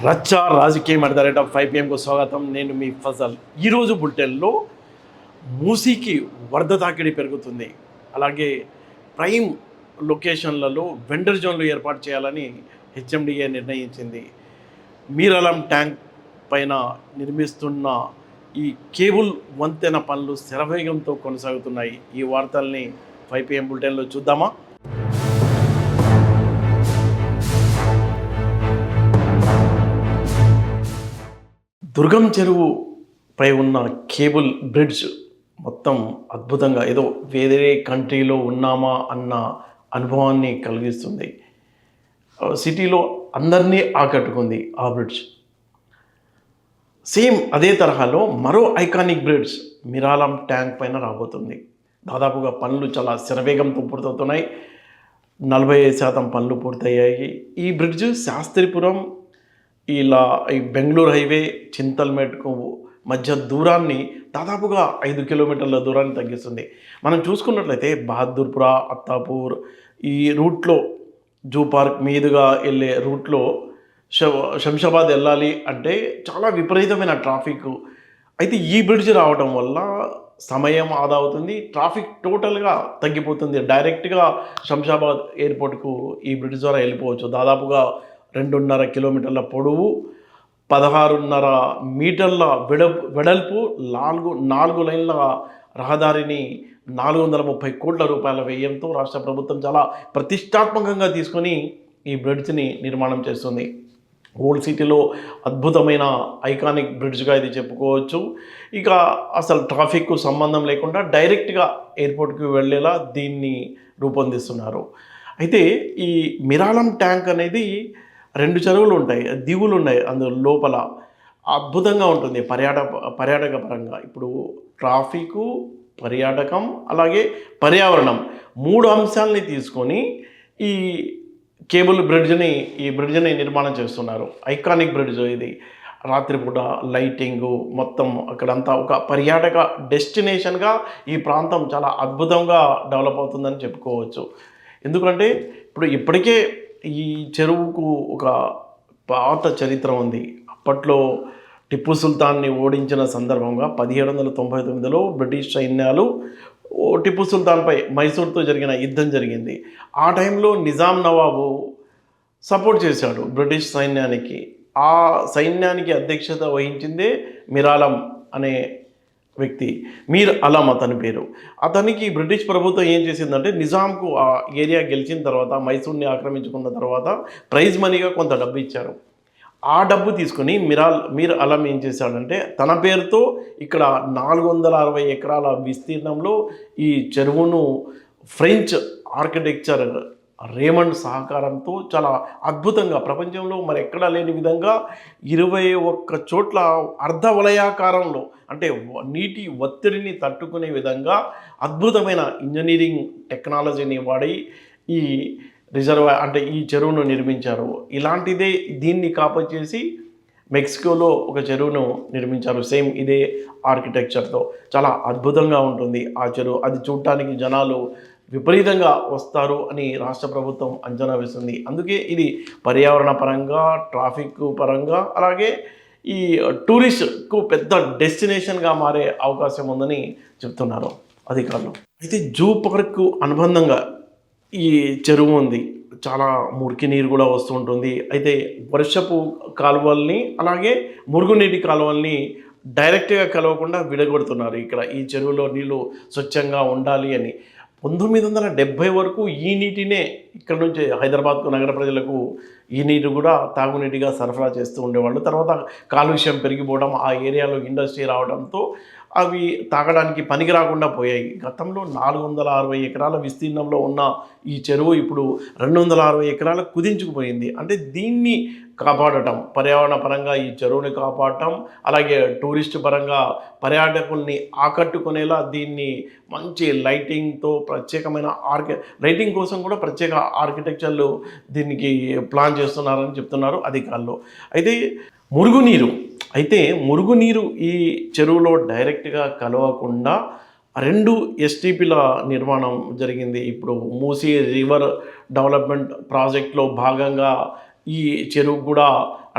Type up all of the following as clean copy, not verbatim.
రచ్చ రాజకీయం at the rate of 5 PM స్వాగతం. నేను మీ ఫజల్. ఈరోజు బులెటిన్లో మూసీకి వరద తాకిడి పెరుగుతుంది. అలాగే ప్రైమ్ లొకేషన్లలో వెండర్ జోన్లు ఏర్పాటు చేయాలని హెచ్ఎండిఏ నిర్ణయించింది. మీరలం ట్యాంక్ పైన నిర్మిస్తున్న ఈ కేబుల్ వంతెన పనులు శరవేగంతో కొనసాగుతున్నాయి. ఈ వార్తల్ని 5 PM బులెటిన్లో చూద్దామా? దుర్గం చెరువుపై ఉన్న కేబుల్ బ్రిడ్జ్ మొత్తం అద్భుతంగా ఏదో వేరే కంట్రీలో ఉన్నామా అన్న అనుభవాన్ని కలిగిస్తుంది. సిటీలో అందరినీ ఆకట్టుకుంది ఆ బ్రిడ్జ్. సేమ్ అదే తరహాలో మరో ఐకానిక్ బ్రిడ్జ్ మిరాలం ట్యాంక్ పైన రాబోతుంది. దాదాపుగా పనులు చాలా శరవేగంతో పూర్తవుతున్నాయి. 45% పనులు పూర్తయ్యాయి. ఈ బ్రిడ్జ్ శాస్త్రిపురం ఇలా ఈ బెంగళూరు హైవే చింతల్మేట్కు మధ్య దూరాన్ని దాదాపుగా 5 కిలోమీటర్ల దూరాన్ని తగ్గిస్తుంది. మనం చూసుకున్నట్లయితే బహదూర్పుర, అత్తాపూర్ ఈ రూట్లో జూ పార్క్ మీదుగా వెళ్ళే రూట్లో శంషాబాద్ వెళ్ళాలి అంటే చాలా విపరీతమైన ట్రాఫిక్. అయితే ఈ బ్రిడ్జ్ రావడం వల్ల సమయం ఆదా అవుతుంది, ట్రాఫిక్ టోటల్గా తగ్గిపోతుంది. డైరెక్ట్గా శంషాబాద్ ఎయిర్పోర్ట్కు ఈ బ్రిడ్జ్ ద్వారా వెళ్ళిపోవచ్చు. దాదాపుగా 2.5 కిలోమీటర్ల పొడవు, 16.5 మీటర్ల వెడల్పు, 4 లైన్ల రహదారిని 430 కోట్ల రూపాయల వ్యయంతో రాష్ట్ర ప్రభుత్వం చాలా ప్రతిష్టాత్మకంగా తీసుకొని ఈ బ్రిడ్జ్ని నిర్మాణం చేస్తుంది. ఓల్డ్ సిటీలో అద్భుతమైన ఐకానిక్ బ్రిడ్జ్గా ఇది చెప్పుకోవచ్చు. ఇక అసలు ట్రాఫిక్కు సంబంధం లేకుండా డైరెక్ట్గా ఎయిర్పోర్ట్కి వెళ్ళేలా దీన్ని రూపొందిస్తున్నారు. అయితే ఈ మిరాలం ట్యాంక్ అనేది 2 చెరువులు ఉంటాయి, దిగులు ఉన్నాయి. అందులో లోపల అద్భుతంగా ఉంటుంది పర్యాటక పరంగా. ఇప్పుడు ట్రాఫికు, పర్యాటకం, అలాగే పర్యావరణం 3 అంశాలని తీసుకొని ఈ కేబుల్ బ్రిడ్జ్ని నిర్మాణం చేస్తున్నారు. ఐకానిక్ బ్రిడ్జ్ ఇది. రాత్రిపూట లైటింగు మొత్తం అక్కడంతా ఒక పర్యాటక డెస్టినేషన్గా ఈ ప్రాంతం చాలా అద్భుతంగా డెవలప్ అవుతుందని చెప్పుకోవచ్చు. ఎందుకంటే ఇప్పటికే ఈ చెరువుకు ఒక పాత చరిత్ర ఉంది. అప్పట్లో టిప్పు సుల్తాన్ని ఓడించిన సందర్భంగా 1799లో బ్రిటిష్ సైన్యాలు టిప్పు సుల్తాన్పై మైసూర్తో జరిగిన యుద్ధం జరిగింది. ఆ టైంలో నిజాం నవాబు సపోర్ట్ చేశాడు బ్రిటిష్ సైన్యానికి. ఆ సైన్యానికి అధ్యక్షత వహించిందే మిరాలం అనే వ్యక్తి. మీర్ అలం అతని పేరు. అతనికి బ్రిటిష్ ప్రభుత్వం ఏం చేసిందంటే నిజాంకు ఆ ఏరియా గెలిచిన తర్వాత, మైసూర్ని ఆక్రమించుకున్న తర్వాత ప్రైజ్ మనీగా కొంత డబ్బు ఇచ్చారు. ఆ డబ్బు తీసుకుని మీర్ అలం ఏం చేశాడంటే తన పేరుతో ఇక్కడ 460 ఎకరాల విస్తీర్ణంలో ఈ చెరువును ఫ్రెంచ్ ఆర్కిటెక్చర్ రేమండ్ సహకారంతో చాలా అద్భుతంగా, ప్రపంచంలో మరి ఎక్కడా లేని విధంగా 21 చోట్ల అర్ధవలయాకారంలో, అంటే నీటి ఒత్తిడిని తట్టుకునే విధంగా అద్భుతమైన ఇంజనీరింగ్ టెక్నాలజీని వాడి ఈ అంటే ఈ చెరువును నిర్మించారు. ఇలాంటిదే దీన్ని కాపీ చేసి మెక్సికోలో ఒక చెరువును నిర్మించారు. సేమ్ ఇదే ఆర్కిటెక్చర్తో. చాలా అద్భుతంగా ఉంటుంది ఆ చెరువు. అది చూడటానికి జనాలు విపరీతంగా వస్తారు అని రాష్ట్ర ప్రభుత్వం అంచనా వేస్తుంది. అందుకే ఇది పర్యావరణ పరంగా, ట్రాఫిక్ పరంగా, అలాగే ఈ టూరిస్ట్కు పెద్ద డెస్టినేషన్గా మారే అవకాశం ఉందని చెప్తున్నారు అధికారులు. అయితే జూ పార్కు అనుబంధంగా ఈ చెరువు ఉంది. చాలా మురికి నీరు కూడా వస్తూ ఉంటుంది. అయితే వర్షపు కాలువల్ని, అలాగే మురుగునీటి కాలువల్ని డైరెక్ట్గా కలవకుండా విడగొడుతున్నారు. ఇక్కడ ఈ చెరువులో నీళ్ళు స్వచ్ఛంగా ఉండాలి అని 1970 వరకు ఈ నీటినే ఇక్కడ నుంచి హైదరాబాద్కు నగర ప్రజలకు ఈ నీరు కూడా తాగునీటిగా సరఫరా చేస్తూ ఉండేవాళ్ళు. తర్వాత కాలుష్యం పెరిగిపోవడం, ఆ ఏరియాలో ఇండస్ట్రీ రావడంతో అవి తాగడానికి పనికి రాకుండా పోయాయి. గతంలో 460 ఎకరాల విస్తీర్ణంలో ఉన్న ఈ చెరువు ఇప్పుడు 260 ఎకరాలకు కుదించుకుపోయింది. అంటే దీన్ని కాపాడటం, పర్యావరణ పరంగా ఈ చెరువుని కాపాడటం, అలాగే టూరిస్ట్ పరంగా పర్యాటకుల్ని ఆకట్టుకునేలా దీన్ని మంచి లైటింగ్తో ప్రత్యేకమైన లైటింగ్ కోసం కూడా ప్రత్యేక ఆర్కిటెక్చర్లు దీనికి ప్లాన్ చేస్తున్నారని చెప్తున్నారు అధికారులు. మురుగునీరు ఈ చెరువులో డైరెక్ట్గా కలవకుండా 2 ఎస్టీపీల నిర్మాణం జరిగింది. ఇప్పుడు మూసీ రివర్ డెవలప్మెంట్ ప్రాజెక్ట్లో భాగంగా ఈ చెరువు కూడా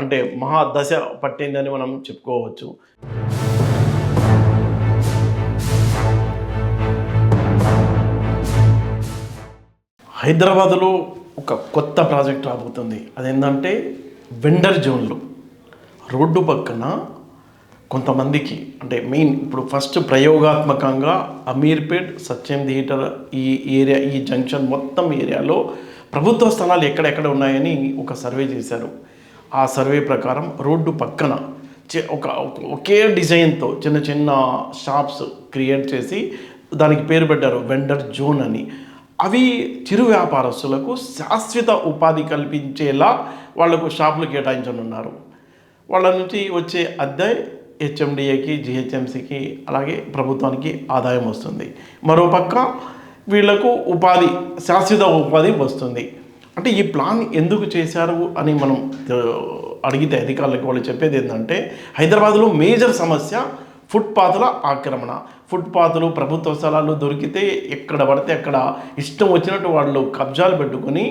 అంటే మహా దశ పట్టిందని మనం చెప్పుకోవచ్చు. హైదరాబాదులో ఒక కొత్త ప్రాజెక్ట్ రాబోతుంది. అదేంటంటే వెండర్ జోన్లు. రోడ్డు పక్కన కొంతమందికి అంటే మెయిన్ ఇప్పుడు ఫస్ట్ ప్రయోగాత్మకంగా అమీర్పేట్, సత్యం థియేటర్ ఈ ఏరియా, ఈ జంక్షన్ మొత్తం ఏరియాలో ప్రభుత్వ స్థలాలు ఎక్కడెక్కడ ఉన్నాయని ఒక సర్వే చేశారు. ఆ సర్వే ప్రకారం రోడ్డు పక్కన ఒకే డిజైన్తో చిన్న చిన్న షాప్స్ క్రియేట్ చేసి దానికి పేరు పెట్టారు వెండర్ జోన్ అని. అవి చిరు వ్యాపారస్తులకు శాశ్వత ఉపాధి కల్పించేలా వాళ్లకు షాపులు కేటాయించనున్నారు. వాళ్ళ నుంచి వచ్చే అద్దె హెచ్ఎండిఏకి, జిహెచ్ఎంసికి అలాగే ప్రభుత్వానికి ఆదాయం వస్తుంది. మరోపక్క వీళ్లకు ఉపాధి, శాశ్వత ఉపాధి వస్తుంది. అంటే ఈ ప్లాన్ ఎందుకు చేశారు అని మనం అడిగితే అధికారులకు వాళ్ళు చెప్పేది ఏంటంటే, హైదరాబాద్లో మేజర్ సమస్య ఫుట్పాత్ల ఆక్రమణ. ఫుట్పాత్లు, ప్రభుత్వ స్థలాలు దొరికితే ఎక్కడ పడితే అక్కడ ఇష్టం వచ్చినట్టు వాళ్ళు కబ్జాలు పెట్టుకొని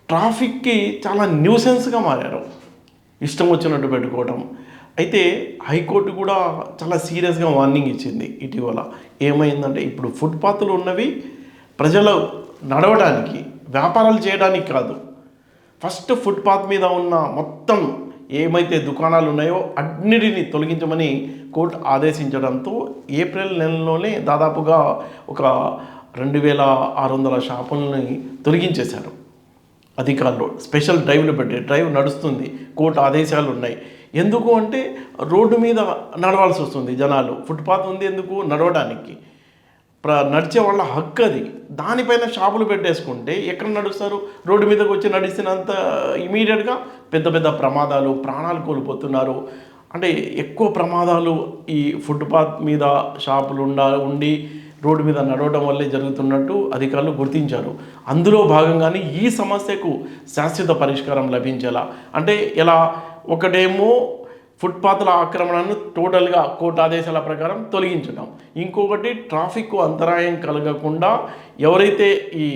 ట్రాఫిక్కి చాలా న్యూసెన్స్గా మారారు, ఇష్టం వచ్చినట్టు పెట్టుకోవడం. అయితే హైకోర్టు కూడా చాలా సీరియస్గా వార్నింగ్ ఇచ్చింది ఇటీవల. ఏమైందంటే ఇప్పుడు ఫుట్పాత్లు ఉన్నవి ప్రజలు నడవడానికి, వ్యాపారాలు చేయడానికి కాదు. ఫస్ట్ ఫుట్పాత్ మీద ఉన్న మొత్తం ఏమైతే దుకాణాలు ఉన్నాయో అన్నిటిని తొలగించమని కోర్టు ఆదేశించడంతో ఏప్రిల్ నెలలోనే దాదాపుగా ఒక 2600 షాపులని తొలగించేశారు అధికారులు. స్పెషల్ డ్రైవ్లు పెట్టి డ్రైవ్ నడుస్తుంది, కోర్టు ఆదేశాలు ఉన్నాయి. ఎందుకు అంటే రోడ్డు మీద నడవాల్సి వస్తుంది జనాలు. ఫుట్పాత్ ఉంది ఎందుకు? నడవడానికి. నడిచే వాళ్ళ హక్కు అది. దానిపైన షాపులు పెట్టేసుకుంటే ఎక్కడ నడుస్తారు? రోడ్డు మీదకి వచ్చి నడిచినంత ఇమీడియట్గా పెద్ద పెద్ద ప్రమాదాలు, ప్రాణాలు కోల్పోతున్నారు. అంటే ఎక్కువ ప్రమాదాలు ఈ ఫుట్పాత్ మీద షాపులు ఉండి రోడ్డు మీద నడవడం వల్లే జరుగుతున్నట్టు అధికారులు గుర్తించారు. అందులో భాగంగానే ఈ సమస్యకు శాశ్వత పరిష్కారం లభించేలా అంటే ఎలా, ఒకటేమో ఫుట్పాత్ల ఆక్రమణను టోటల్గా కోర్టు ఆదేశాల ప్రకారం తొలగించడం, ఇంకొకటి ట్రాఫిక్ అంతరాయం కలగకుండా ఎవరైతే ఈ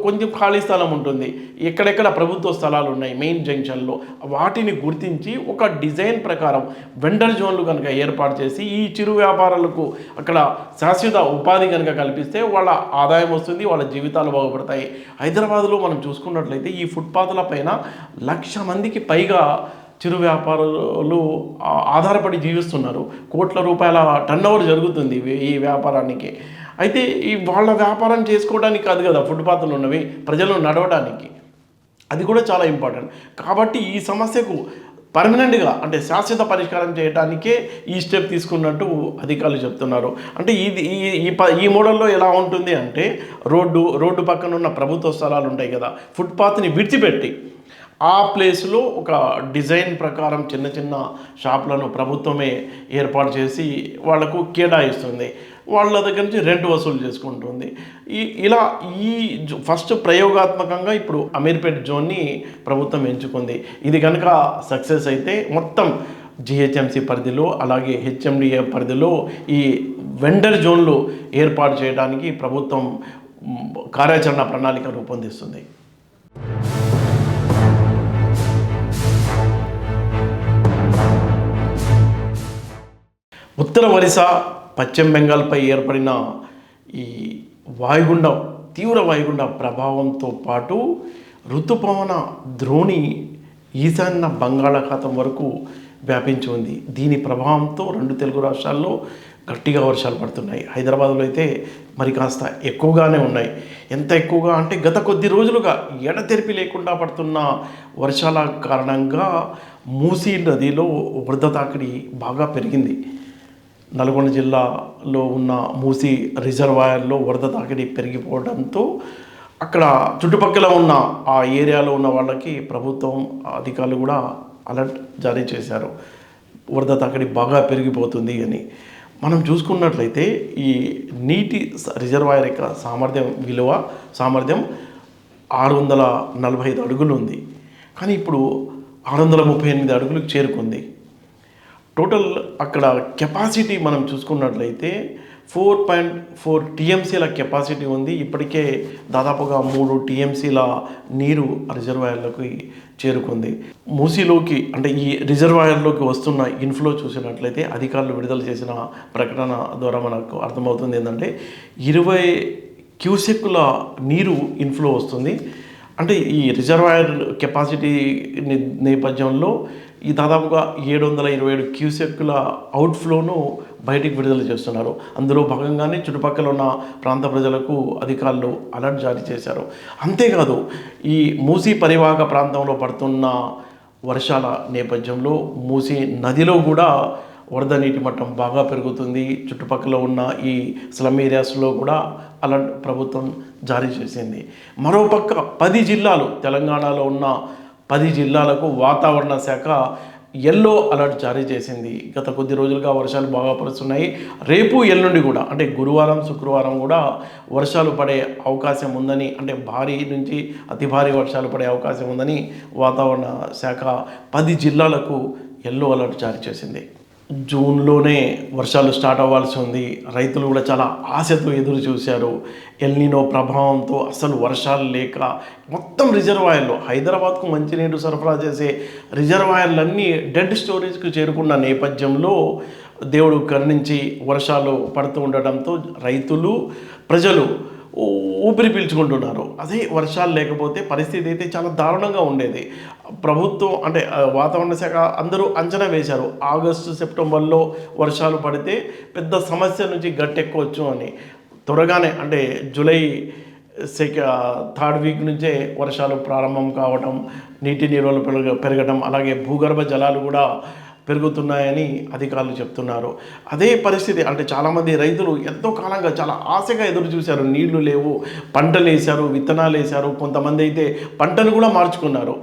కొంచెం ఖాళీ స్థలం ఉంటుంది, ఎక్కడెక్కడ ప్రభుత్వ స్థలాలు ఉన్నాయి మెయిన్ జంక్షన్లో, వాటిని గుర్తించి ఒక డిజైన్ ప్రకారం వెండర్ జోన్లు కనుక ఏర్పాటు చేసి ఈ చిరు వ్యాపారాలకు అక్కడ శాశ్వత ఉపాధి కనుక కల్పిస్తే వాళ్ళ ఆదాయం వస్తుంది, వాళ్ళ జీవితాలు బాగుపడతాయి. హైదరాబాద్లో మనం చూసుకున్నట్లయితే ఈ ఫుట్పాత్ల పైన 1,00,000 మందికి పైగా చిరు వ్యాపారులు ఆధారపడి జీవిస్తున్నారు. కోట్ల రూపాయల టర్నోవర్ జరుగుతుంది ఈ వ్యాపారానికి. అయితే ఈ వాళ్ళ వ్యాపారం చేసుకోవడానికి కాదు కదా ఫుట్పాత్లు ఉన్నవి, ప్రజలు నడవడానికి. అది కూడా చాలా ఇంపార్టెంట్. కాబట్టి ఈ సమస్యకు పర్మనెంట్గా అంటే శాశ్వత పరిష్కారం చేయడానికే ఈ స్టెప్ తీసుకున్నట్టు అధికారులు చెప్తున్నారు. అంటే ఈ మోడల్లో ఎలా ఉంటుంది అంటే రోడ్డు పక్కన ఉన్న ప్రభుత్వ స్థలాలు ఉంటాయి కదా, ఫుట్పాత్ని విడిచిపెట్టి ఆ ప్లేస్లో ఒక డిజైన్ ప్రకారం చిన్న చిన్న షాపులను ప్రభుత్వమే ఏర్పాటు చేసి వాళ్లకు కేటాయిస్తుంది. వాళ్ళ దగ్గర నుంచి రెంట్ వసూలు చేసుకుంటుంది. ఇలా ఫస్ట్ ప్రయోగాత్మకంగా ఇప్పుడు అమీర్పేట్ జోన్ని ప్రభుత్వం ఎంచుకుంది. ఇది కనుక సక్సెస్ అయితే మొత్తం జిహెచ్ఎంసి పరిధిలో అలాగే హెచ్ఎండిఏ పరిధిలో ఈ వెండర్ జోన్లు ఏర్పాటు చేయడానికి ప్రభుత్వం కార్యాచరణ ప్రణాళిక రూపొందిస్తుంది. ఉత్తర ఒరిస్సా, పశ్చిమ బెంగాల్పై ఏర్పడిన ఈ వాయుగుండం, తీవ్ర వాయుగుండ ప్రభావంతో పాటు ఋతుపవన ద్రోణి ఈశాన్య బంగాళాఖాతం వరకు వ్యాపించి ఉంది. దీని ప్రభావంతో 2 తెలుగు రాష్ట్రాల్లో గట్టిగా వర్షాలు పడుతున్నాయి. హైదరాబాద్లో అయితే మరి కాస్త ఎక్కువగానే ఉన్నాయి. ఎంత ఎక్కువగా అంటే గత కొద్ది రోజులుగా ఎడతెరిపి లేకుండా పడుతున్న వర్షాల కారణంగా మూసీ నదిలో వరద తాకిడి బాగా పెరిగింది. నల్గొండ జిల్లాలో ఉన్న మూసీ రిజర్వాయర్లో వరద తాకిడి పెరిగిపోవడంతో అక్కడ చుట్టుపక్కల ఉన్న ఆ ఏరియాలో ఉన్న వాళ్ళకి ప్రభుత్వం అధికారులు కూడా అలర్ట్ జారీ చేశారు, వరద తాకిడి బాగా పెరిగిపోతుంది అని. మనం చూసుకున్నట్లయితే ఈ నీటి రిజర్వాయర్ యొక్క సామర్థ్యం 645 అడుగులు ఉంది. కానీ ఇప్పుడు 638 అడుగులకు చేరుకుంది. టోటల్ అక్కడ కెపాసిటీ మనం చూసుకున్నట్లయితే 4.4 టీఎంసీల కెపాసిటీ ఉంది. ఇప్పటికే దాదాపుగా 3 టీఎంసీల నీరు రిజర్వాయర్లకు చేరుకుంది. మూసీలోకి అంటే ఈ రిజర్వాయర్లోకి వస్తున్న ఇన్ఫ్లో చూసినట్లయితే అధికారులు విడుదల చేసిన ప్రకటన ద్వారా మనకు అర్థమవుతుంది ఏంటంటే 20 క్యూసెక్కుల నీరు ఇన్ఫ్లో వస్తుంది. అంటే ఈ రిజర్వాయర్ కెపాసిటీ నేపథ్యంలో ఈ దాదాపుగా 727 క్యూసెక్కుల అవుట్ఫ్లోను బయటికి విడుదల చేస్తున్నారు. అందులో భాగంగానే చుట్టుపక్కల ఉన్న ప్రాంత ప్రజలకు అధికారులు అలర్ట్ జారీ చేశారు. అంతేకాదు ఈ మూసీ పరివాహక ప్రాంతంలో పడుతున్న వర్షాల నేపథ్యంలో మూసీ నదిలో కూడా వరద నీటి మట్టం బాగా పెరుగుతుంది. చుట్టుపక్కల ఉన్న ఈ స్లమ్ ఏరియాస్లో కూడా అలర్ట్ ప్రభుత్వం జారీ చేసింది. మరోపక్క 10 జిల్లాలు, తెలంగాణలో ఉన్న 10 జిల్లాలకు వాతావరణ శాఖ ఎల్లో అలర్ట్ జారీ చేసింది. గత కొద్ది రోజులుగా వర్షాలు బాగా పడుతున్నాయి. రేపు ఎల్లుండి కూడా అంటే గురువారం శుక్రవారం కూడా వర్షాలు పడే అవకాశం ఉందని, అంటే భారీ నుంచి అతి భారీ వర్షాలు పడే అవకాశం ఉందని వాతావరణ శాఖ 10 జిల్లాలకు ఎల్లో అలర్ట్ జారీ చేసింది. జూన్లోనే వర్షాలు స్టార్ట్ అవ్వాల్సి ఉంది. రైతులు కూడా చాలా ఆశతో ఎదురు చూశారు. ఎల్నినో ప్రభావంతో అసలు వర్షాలు లేక మొత్తం రిజర్వాయర్లు, హైదరాబాద్కు మంచినీరు సరఫరా చేసే రిజర్వాయర్లన్నీ డెడ్ స్టోరేజ్కి చేరుకున్న నేపథ్యంలో దేవుడు కరుణించి వర్షాలు పడుతూ ఉండడంతో రైతులు, ప్రజలు ఊపిరి పీల్చుకుంటున్నారు. అదే వర్షాలు లేకపోతే పరిస్థితి అయితే చాలా దారుణంగా ఉండేది. ప్రభుత్వం అంటే వాతావరణ శాఖ అందరూ అంచనా వేశారు, ఆగస్టు సెప్టెంబర్లో వర్షాలు పడితే పెద్ద సమస్య నుంచి గట్టెక్కవచ్చు అని. త్వరగానే అంటే జూలై థర్డ్ వీక్ నుంచే వర్షాలు ప్రారంభం కావడం, నీటి నిల్వలు పెరగడం, అలాగే భూగర్భ జలాలు కూడా పెరుగుతున్నాయని అధికారులు చెప్తున్నారు. అదే పరిస్థితి అంటే చాలామంది రైతులు ఎంతో కాలంగా చాలా ఆశగా ఎదురు చూశారు. నీళ్లు లేవు, పంటలు వేశారు, విత్తనాలు వేశారు, కొంతమంది అయితే పంటను కూడా మార్చుకున్నారు.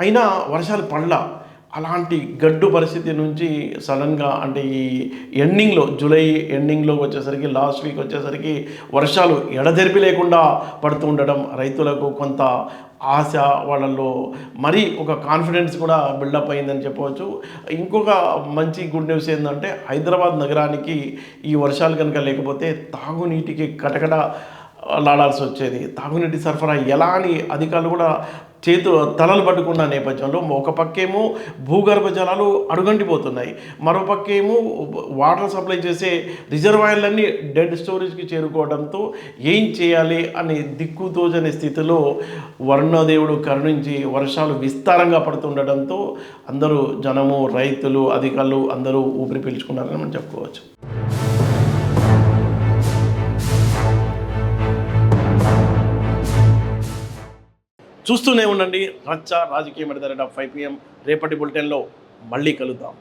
అయినా వర్షాలు పడలా. అలాంటి గడ్డు పరిస్థితి నుంచి సడన్గా అంటే ఈ ఎండింగ్లో, జూలై ఎండింగ్లో వచ్చేసరికి, లాస్ట్ వీక్ వచ్చేసరికి వర్షాలు ఎడతెరిపి లేకుండా పడుతూ ఉండడం రైతులకు కొంత ఆశ, వాళ్ళల్లో మరీ ఒక కాన్ఫిడెన్స్ కూడా బిల్డప్ అయిందని చెప్పవచ్చు. ఇంకొక మంచి గుడ్ న్యూస్ ఏంటంటే హైదరాబాద్ నగరానికి ఈ వర్షాలు కనుక లేకపోతే తాగునీటికి లాడాల్సి వచ్చేది. తాగునీటి సరఫరా ఎలా అని అధికారులు కూడా తలలు పట్టుకున్న నేపథ్యంలో ఒక పక్కేమో భూగర్భ జలాలు అడుగంటిపోతున్నాయి, మరో పక్కేమో వాటర్ సప్లై చేసే రిజర్వాయర్లన్నీ డెడ్ స్టోరేజ్కి చేరుకోవడంతో ఏం చేయాలి అని దిక్కుతోచని స్థితిలో వరుణదేవుడు కరుణించి వర్షాలు విస్తారంగా పడుతుండడంతో అందరూ జనము, రైతులు, అధికారులు అందరూ ఊపిరి పీల్చుకున్నారని మనం చెప్పుకోవచ్చు. చూస్తూనే ఉండండి రచ్చ రాజకీయం. 5 PM రేపటి బులెటిన్లో మళ్ళీ కలుద్దాం.